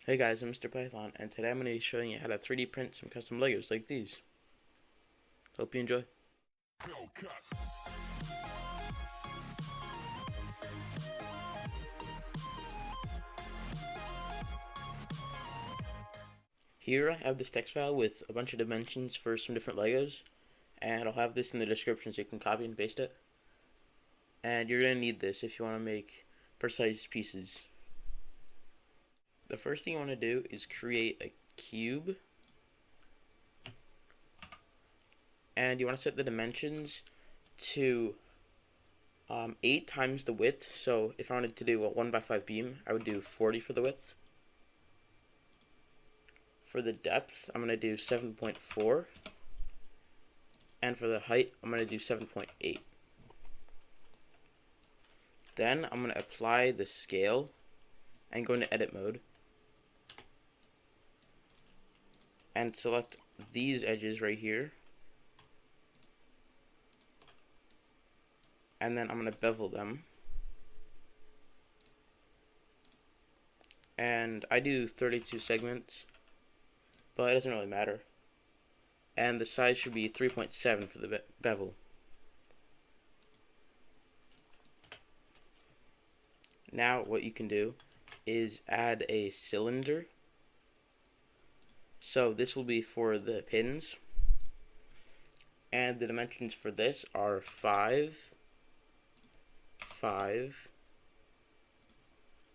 Hey guys, I'm Mr. Python, and today I'm going to be showing you how to 3D print some custom Legos like these. Hope you enjoy. Here I have this text file with a bunch of dimensions for some different Legos, and I'll have this in the description so you can copy and paste it. And you're going to need this if you want to make precise pieces. The first thing you want to do is create a cube, and you want to set the dimensions to 8 times the width. So if I wanted to do a 1x5 beam, I would do 40 for the width. For the depth, I'm going to do 7.4. And for the height, I'm going to do 7.8. Then I'm going to apply the scale and go into edit mode. And select these edges right here. And then I'm going to bevel them. And I do 32 segments, but it doesn't really matter. And the size should be 3.7 for the bevel. Now what you can do is add a cylinder. So this will be for the pins. And the dimensions for this are 5, 5,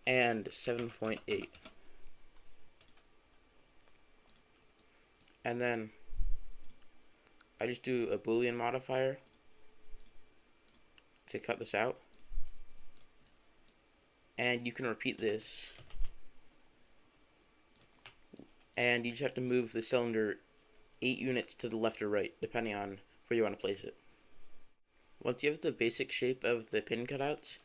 and 7.8. And then I just do a Boolean modifier to cut this out. And you can repeat this. And you just have to move the cylinder 8 units to the left or right, depending on where you want to place it. Once you have the basic shape of the pin cutouts,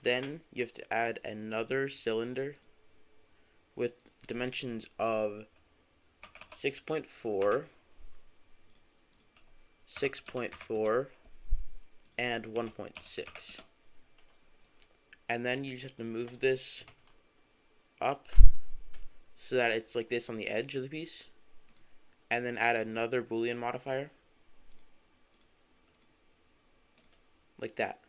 then you have to add another cylinder with dimensions of 6.4, 6.4, and 1.6. And then you just have to move this up so that it's like this on the edge of the piece. And then add another Boolean modifier. Like that.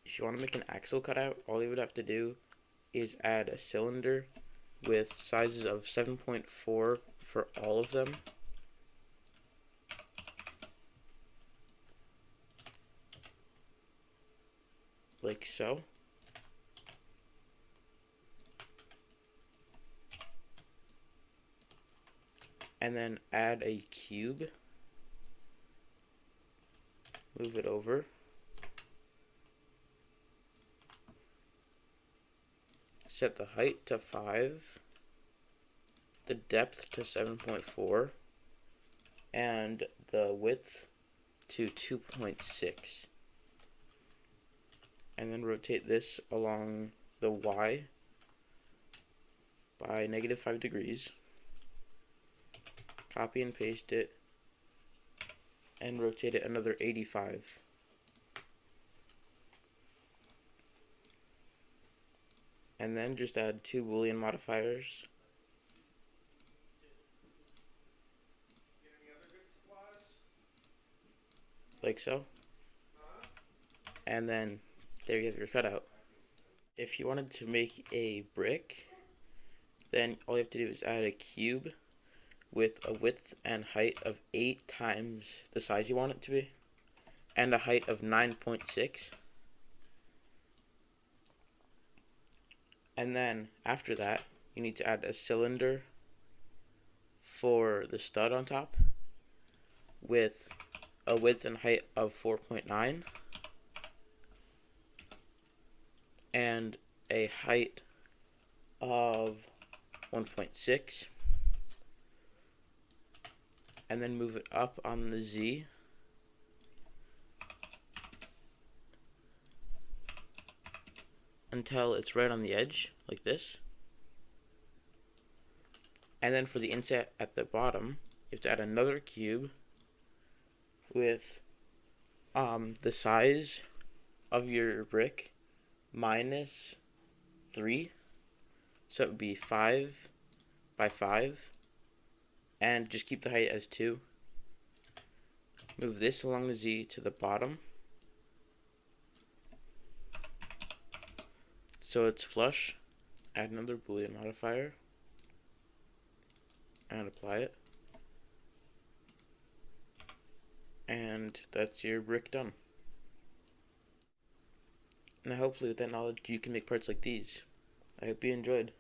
If you want to make an axle cutout, all you would have to do is add a cylinder with sizes of 7.4 for all of them. Like so. And then add a cube. Move it over. Set the height to 5. The depth to 7.4. And the width to 2.6. And then rotate this along the Y by -5 degrees. Copy and paste it, and rotate it another 85. And then just add 2 Boolean modifiers. Like so. And then there you have your cutout. If you wanted to make a brick, then all you have to do is add a cube with a width and height of 8 times the size you want it to be, and a height of 9.6. And then after that, you need to add a cylinder for the stud on top with a width and height of 4.9 and a height of 1.6. And then move it up on the Z until it's right on the edge, like this. And then for the inset at the bottom, you have to add another cube with the size of your brick -3 So it would be 5 by 5, and just keep the height as 2. Move this along the Z to the bottom, so it's flush. Add another Boolean modifier, and apply it. And that's your brick done. Now hopefully with that knowledge you can make parts like these. I hope you enjoyed.